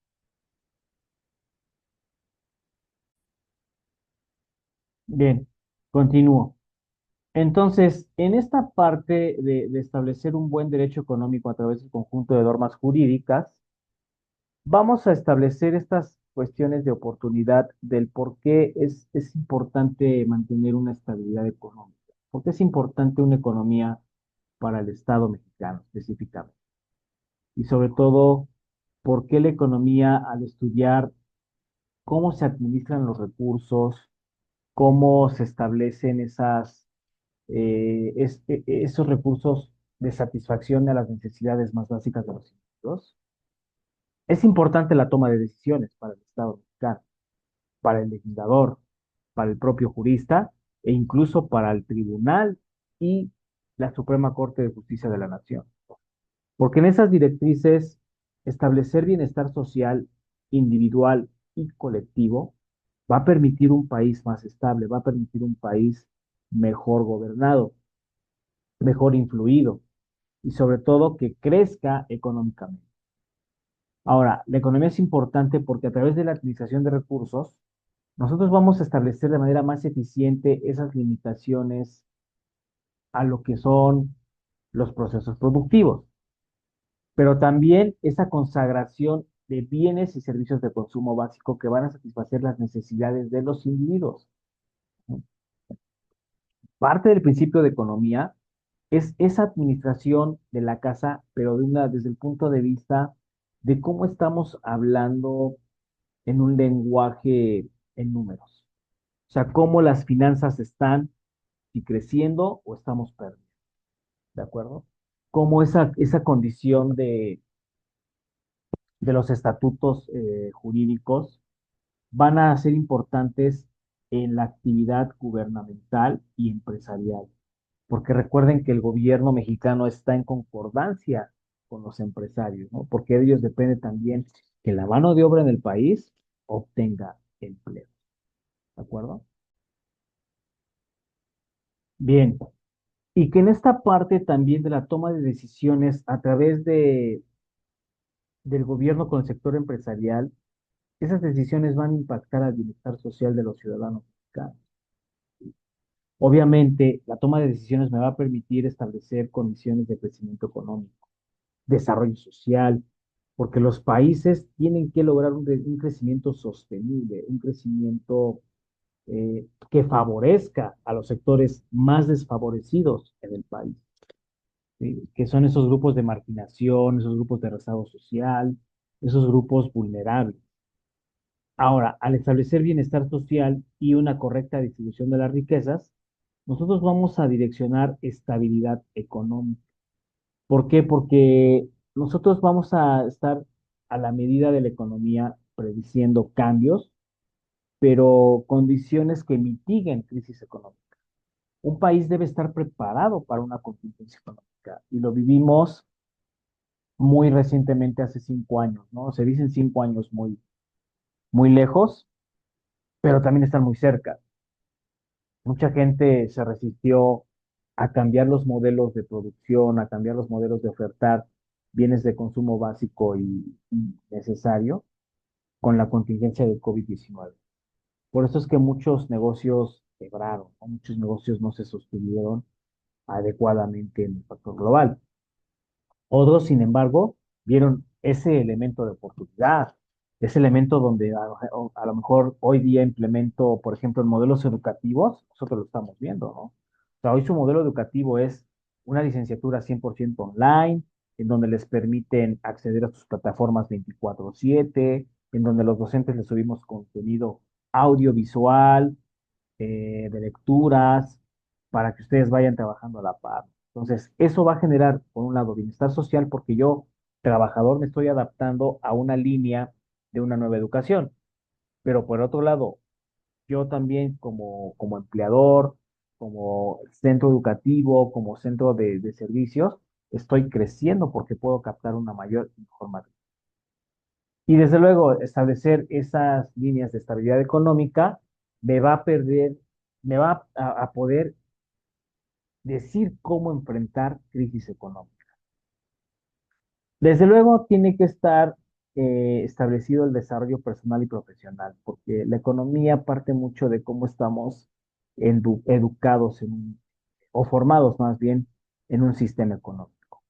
Bien, continúo. Entonces, en esta parte de establecer un buen derecho económico a través del conjunto de normas jurídicas, vamos a establecer estas cuestiones de oportunidad del por qué es importante mantener una estabilidad económica, por qué es importante una economía para el Estado mexicano específicamente. Y sobre todo, por qué la economía, al estudiar cómo se administran los recursos, cómo se establecen esos recursos de satisfacción a las necesidades más básicas de los individuos, es importante la toma de decisiones para el Estado mexicano, para el legislador, para el propio jurista e incluso para el tribunal y la Suprema Corte de Justicia de la Nación. Porque en esas directrices, establecer bienestar social, individual y colectivo va a permitir un país más estable, va a permitir un país mejor gobernado, mejor influido y sobre todo que crezca económicamente. Ahora, la economía es importante porque a través de la utilización de recursos, nosotros vamos a establecer de manera más eficiente esas limitaciones a lo que son los procesos productivos, pero también esa consagración de bienes y servicios de consumo básico que van a satisfacer las necesidades de los individuos. Parte del principio de economía Es esa administración de la casa, pero desde el punto de vista de cómo estamos hablando en un lenguaje en números. O sea, cómo las finanzas están si creciendo o estamos perdiendo, ¿de acuerdo? Cómo esa condición de los estatutos jurídicos van a ser importantes en la actividad gubernamental y empresarial, porque recuerden que el gobierno mexicano está en concordancia con los empresarios, ¿no? Porque de ellos depende también que la mano de obra en el país obtenga empleo, ¿de acuerdo? Bien, y que en esta parte también de la toma de decisiones a través del gobierno con el sector empresarial, esas decisiones van a impactar al bienestar social de los ciudadanos mexicanos. Obviamente, la toma de decisiones me va a permitir establecer condiciones de crecimiento económico, desarrollo social, porque los países tienen que lograr un crecimiento sostenible, un crecimiento que favorezca a los sectores más desfavorecidos en el país, ¿sí? Que son esos grupos de marginación, esos grupos de rezago social, esos grupos vulnerables. Ahora, al establecer bienestar social y una correcta distribución de las riquezas, nosotros vamos a direccionar estabilidad económica. ¿Por qué? Porque nosotros vamos a estar a la medida de la economía prediciendo cambios, pero condiciones que mitiguen crisis económica. Un país debe estar preparado para una contingencia económica y lo vivimos muy recientemente, hace 5 años, ¿no? Se dicen 5 años muy lejos, pero también están muy cerca. Mucha gente se resistió a cambiar los modelos de producción, a cambiar los modelos de ofertar bienes de consumo básico y necesario con la contingencia del COVID-19. Por eso es que muchos negocios quebraron, ¿no? Muchos negocios no se sostuvieron adecuadamente en el factor global. Otros, sin embargo, vieron ese elemento de oportunidad, ese elemento donde a lo mejor hoy día implemento, por ejemplo, en modelos educativos, nosotros lo estamos viendo, ¿no? O sea, hoy su modelo educativo es una licenciatura 100% online, en donde les permiten acceder a sus plataformas 24/7, en donde los docentes les subimos contenido audiovisual, de lecturas, para que ustedes vayan trabajando a la par. Entonces, eso va a generar, por un lado, bienestar social, porque yo, trabajador, me estoy adaptando a una línea de una nueva educación. Pero por otro lado, yo también como empleador, como centro educativo, como centro de servicios, estoy creciendo porque puedo captar una mayor información. Y desde luego, establecer esas líneas de estabilidad económica me va a perder, me va a poder decir cómo enfrentar crisis económica. Desde luego, tiene que estar establecido el desarrollo personal y profesional, porque la economía parte mucho de cómo estamos educados o formados más bien en un sistema económico.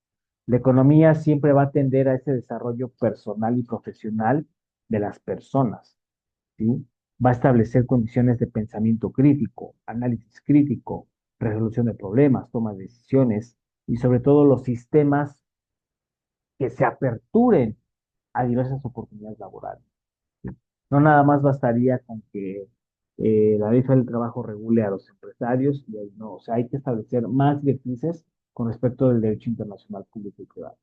La economía siempre va a tender a ese desarrollo personal y profesional de las personas, ¿sí? Va a establecer condiciones de pensamiento crítico, análisis crítico, resolución de problemas, toma de decisiones y sobre todo los sistemas que se aperturen a diversas oportunidades laborales, ¿sí? No nada más bastaría con que la ley federal del trabajo regule a los empresarios y ahí no, o sea, hay que establecer más directrices con respecto del derecho internacional público y privado.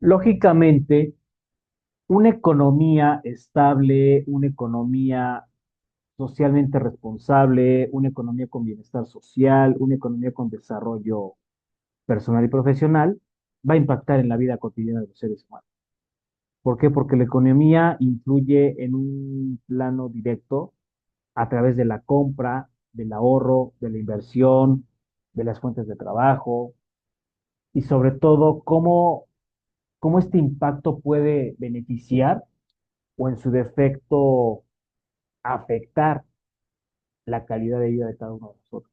Lógicamente, una economía estable, una economía socialmente responsable, una economía con bienestar social, una economía con desarrollo personal y profesional, va a impactar en la vida cotidiana de los seres humanos. ¿Por qué? Porque la economía influye en un plano directo a través de la compra, del ahorro, de la inversión, de las fuentes de trabajo y sobre todo cómo este impacto puede beneficiar o en su defecto afectar la calidad de vida de cada uno de nosotros.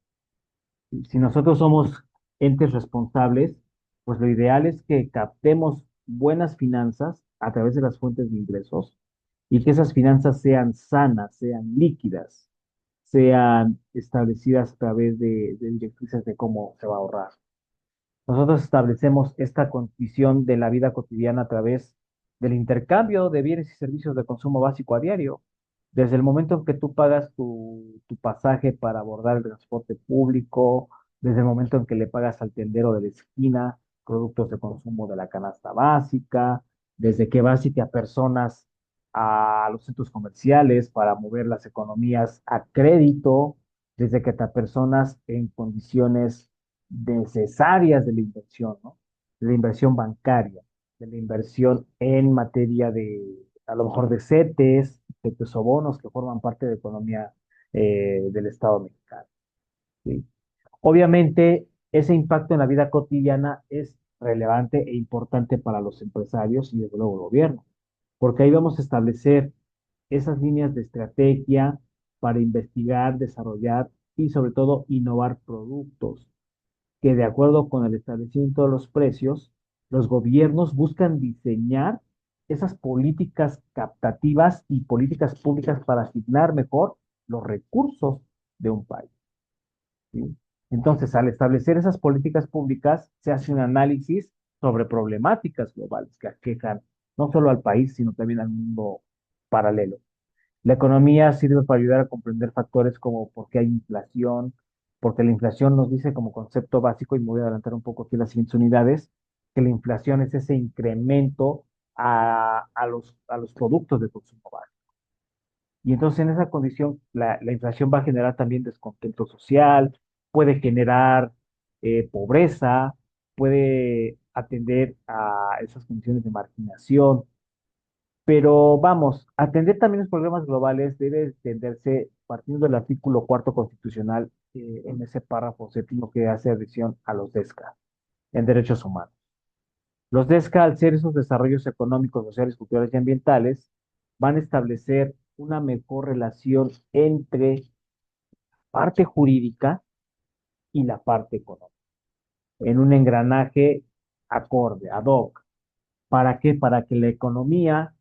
Si nosotros somos entes responsables, pues lo ideal es que captemos buenas finanzas a través de las fuentes de ingresos y que esas finanzas sean sanas, sean líquidas, sean establecidas a través de directrices de cómo se va a ahorrar. Nosotros establecemos esta condición de la vida cotidiana a través del intercambio de bienes y servicios de consumo básico a diario. Desde el momento en que tú pagas tu pasaje para abordar el transporte público, desde el momento en que le pagas al tendero de la esquina productos de consumo de la canasta básica, desde que vas y te apersonas a los centros comerciales para mover las economías a crédito, desde que te apersonas en condiciones necesarias de la inversión, ¿no? De la inversión bancaria, de la inversión en materia de, a lo mejor de CETES, de bonos que forman parte de la economía del Estado mexicano, ¿sí? Obviamente, ese impacto en la vida cotidiana es relevante e importante para los empresarios y desde luego el gobierno, porque ahí vamos a establecer esas líneas de estrategia para investigar, desarrollar y sobre todo innovar productos que de acuerdo con el establecimiento de los precios, los gobiernos buscan diseñar esas políticas captativas y políticas públicas para asignar mejor los recursos de un país, ¿sí? Entonces, al establecer esas políticas públicas, se hace un análisis sobre problemáticas globales que aquejan no solo al país, sino también al mundo paralelo. La economía sirve para ayudar a comprender factores como por qué hay inflación, porque la inflación nos dice como concepto básico, y me voy a adelantar un poco aquí las siguientes unidades, que la inflación es ese incremento a los productos de consumo básico. Y entonces en esa condición la inflación va a generar también descontento social, puede generar pobreza, puede atender a esas condiciones de marginación, pero vamos, atender también los problemas globales debe entenderse partiendo del artículo cuarto constitucional, en ese párrafo séptimo que hace adhesión a los DESCA en derechos humanos. Los DESCA, al ser esos desarrollos económicos, sociales, culturales y ambientales, van a establecer una mejor relación entre parte jurídica y la parte económica, en un engranaje acorde, ad hoc. ¿Para qué? Para que la economía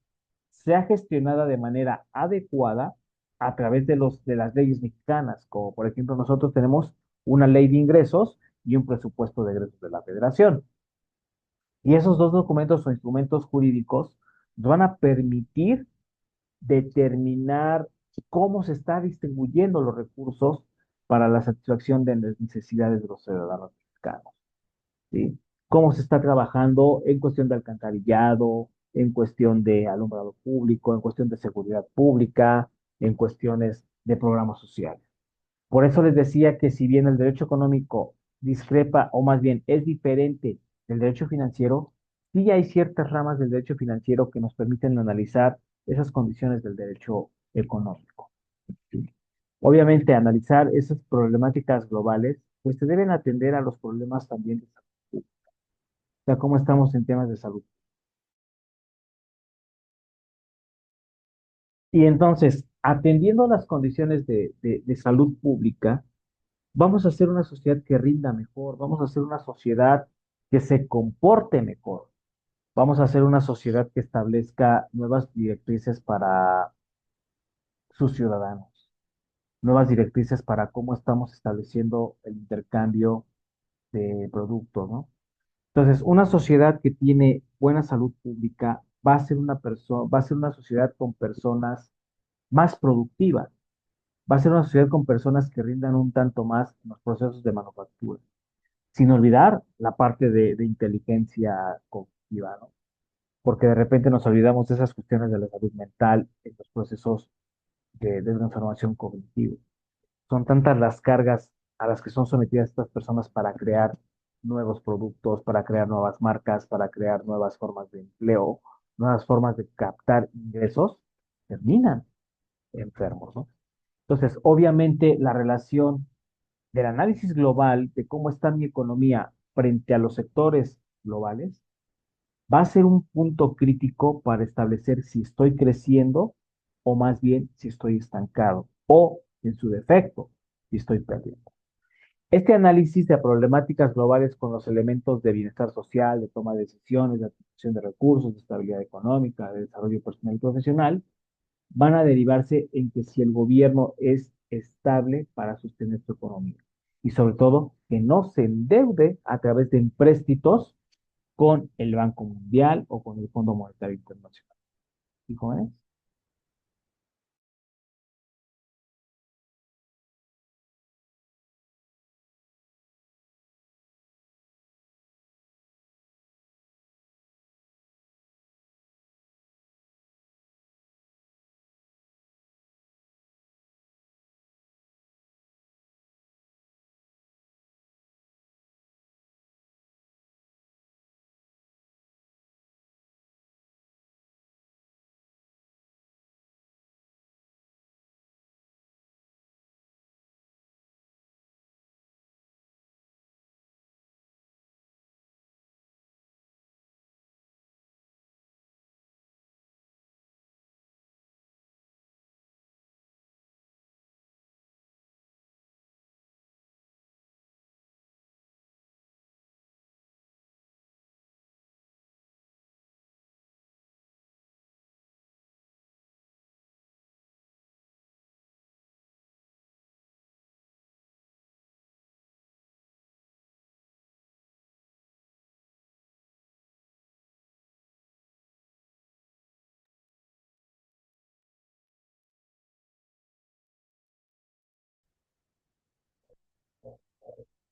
sea gestionada de manera adecuada a través de las leyes mexicanas, como por ejemplo nosotros tenemos una ley de ingresos y un presupuesto de egresos de la federación. Y esos dos documentos o instrumentos jurídicos nos van a permitir determinar cómo se está distribuyendo los recursos para la satisfacción de las necesidades de los ciudadanos mexicanos, ¿sí? Cómo se está trabajando en cuestión de alcantarillado, en cuestión de alumbrado público, en cuestión de seguridad pública, en cuestiones de programas sociales. Por eso les decía que si bien el derecho económico discrepa, o más bien es diferente del derecho financiero, sí hay ciertas ramas del derecho financiero que nos permiten analizar esas condiciones del derecho económico, ¿sí? Obviamente, analizar esas problemáticas globales, pues se deben atender a los problemas también de salud, sea, cómo estamos en temas de salud. Y entonces, atendiendo las condiciones de salud pública, vamos a hacer una sociedad que rinda mejor, vamos a hacer una sociedad que se comporte mejor, vamos a hacer una sociedad que establezca nuevas directrices para sus ciudadanos, nuevas directrices para cómo estamos estableciendo el intercambio de productos, ¿no? Entonces, una sociedad que tiene buena salud pública va a ser una persona, va a ser una sociedad con personas más productivas, va a ser una sociedad con personas que rindan un tanto más en los procesos de manufactura, sin olvidar la parte de inteligencia cognitiva, ¿no? Porque de repente nos olvidamos de esas cuestiones de la salud mental en los procesos de transformación cognitiva. Son tantas las cargas a las que son sometidas estas personas para crear nuevos productos, para crear nuevas marcas, para crear nuevas formas de empleo, nuevas formas de captar ingresos, terminan enfermos, ¿no? Entonces, obviamente, la relación del análisis global de cómo está mi economía frente a los sectores globales va a ser un punto crítico para establecer si estoy creciendo o más bien si estoy estancado o, en su defecto, si estoy perdiendo. Este análisis de problemáticas globales con los elementos de bienestar social, de toma de decisiones, de atribución de recursos, de estabilidad económica, de desarrollo personal y profesional, van a derivarse en que si el gobierno es estable para sostener su economía. Y sobre todo, que no se endeude a través de empréstitos con el Banco Mundial o con el Fondo Monetario Internacional. ¿Y jóvenes?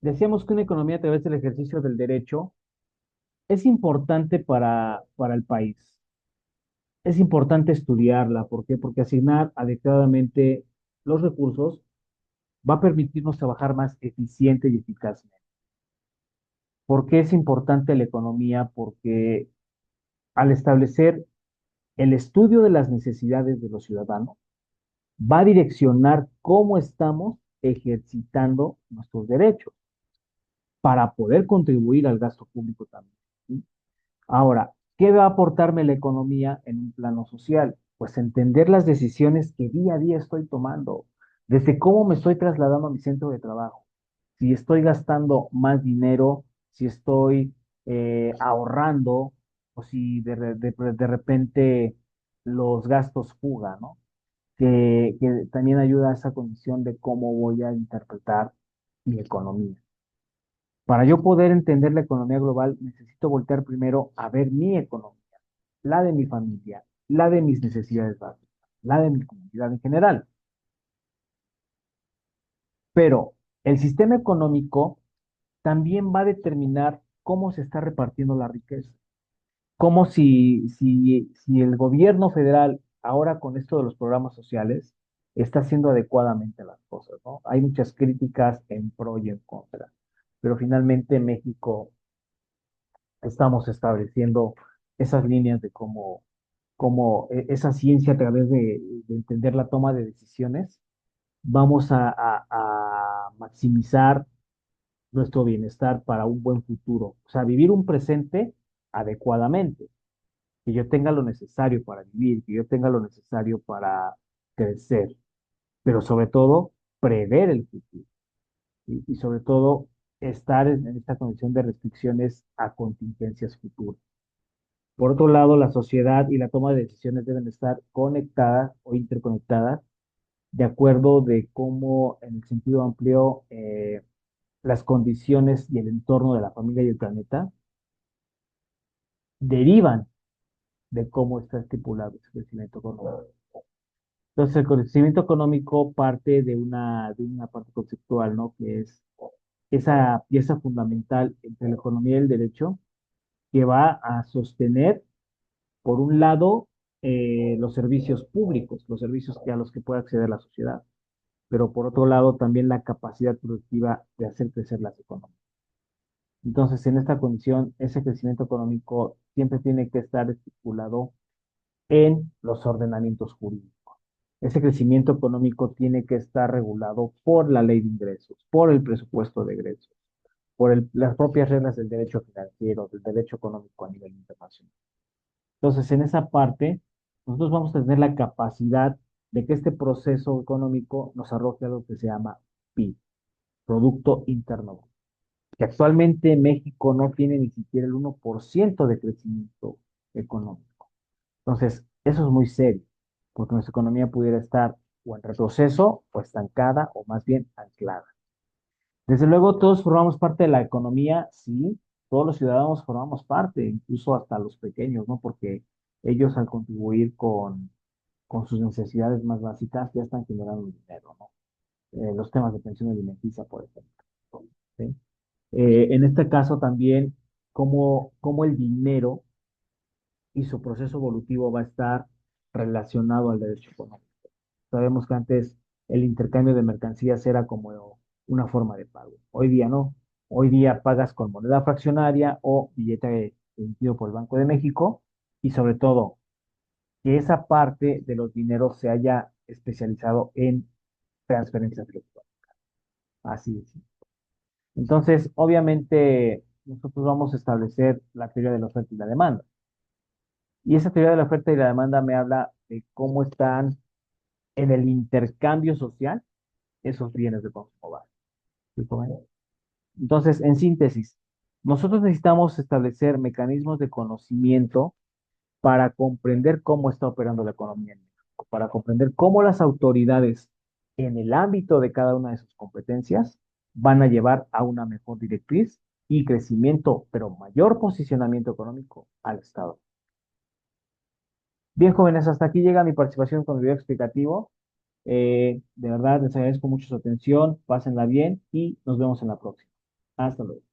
Decíamos que una economía a través del ejercicio del derecho es importante para el país. Es importante estudiarla. ¿Por qué? Porque asignar adecuadamente los recursos va a permitirnos trabajar más eficiente y eficazmente. ¿Por qué es importante la economía? Porque al establecer el estudio de las necesidades de los ciudadanos, va a direccionar cómo estamos ejercitando nuestros derechos para poder contribuir al gasto público también. ¿Sí? Ahora, ¿qué va a aportarme la economía en un plano social? Pues entender las decisiones que día a día estoy tomando, desde cómo me estoy trasladando a mi centro de trabajo, si estoy gastando más dinero, si estoy ahorrando o si de repente los gastos fuga, ¿no? Que también ayuda a esa condición de cómo voy a interpretar mi economía. Para yo poder entender la economía global, necesito voltear primero a ver mi economía, la de mi familia, la de mis necesidades básicas, la de mi comunidad en general. Pero el sistema económico también va a determinar cómo se está repartiendo la riqueza. Como si el gobierno federal, ahora con esto de los programas sociales, está haciendo adecuadamente las cosas, ¿no? Hay muchas críticas en pro y en contra, pero finalmente México estamos estableciendo esas líneas de cómo esa ciencia a través de entender la toma de decisiones, vamos a maximizar nuestro bienestar para un buen futuro. O sea, vivir un presente adecuadamente, que yo tenga lo necesario para vivir, que yo tenga lo necesario para crecer, pero sobre todo prever el futuro y sobre todo estar en esta condición de restricciones a contingencias futuras. Por otro lado, la sociedad y la toma de decisiones deben estar conectadas o interconectadas de acuerdo de cómo, en el sentido amplio, las condiciones y el entorno de la familia y el planeta derivan de cómo está estipulado ese crecimiento económico. Entonces, el crecimiento económico parte de una parte conceptual, ¿no? Que es esa pieza fundamental entre la economía y el derecho que va a sostener por un lado, los servicios públicos, los servicios a los que puede acceder la sociedad, pero por otro lado, también la capacidad productiva de hacer crecer las economías. Entonces, en esta condición, ese crecimiento económico siempre tiene que estar estipulado en los ordenamientos jurídicos. Ese crecimiento económico tiene que estar regulado por la ley de ingresos, por el presupuesto de egresos, por las propias reglas del derecho financiero, del derecho económico a nivel internacional. Entonces, en esa parte, nosotros vamos a tener la capacidad de que este proceso económico nos arroje algo que se llama PIB, Producto Interno Bruto, que actualmente México no tiene ni siquiera el 1% de crecimiento económico. Entonces, eso es muy serio, porque nuestra economía pudiera estar o en retroceso, o estancada, o más bien anclada. Desde luego, todos formamos parte de la economía, sí, todos los ciudadanos formamos parte, incluso hasta los pequeños, ¿no? Porque ellos al contribuir con sus necesidades más básicas ya están generando dinero, ¿no? Los temas de pensión alimenticia, por ejemplo. ¿Sí? En este caso también, cómo el dinero y su proceso evolutivo va a estar relacionado al derecho económico. Sabemos que antes el intercambio de mercancías era como una forma de pago. Hoy día no. Hoy día pagas con moneda fraccionaria o billete emitido por el Banco de México y sobre todo que esa parte de los dineros se haya especializado en transferencias electrónicas. Así es. Entonces, obviamente, nosotros vamos a establecer la teoría de la oferta y la demanda. Y esa teoría de la oferta y la demanda me habla de cómo están en el intercambio social esos bienes de consumo básico. ¿Sí, joven? Entonces, en síntesis, nosotros necesitamos establecer mecanismos de conocimiento para comprender cómo está operando la economía en México, para comprender cómo las autoridades en el ámbito de cada una de sus competencias van a llevar a una mejor directriz y crecimiento, pero mayor posicionamiento económico al Estado. Bien, jóvenes, hasta aquí llega mi participación con el video explicativo. De verdad, les agradezco mucho su atención, pásenla bien y nos vemos en la próxima. Hasta luego.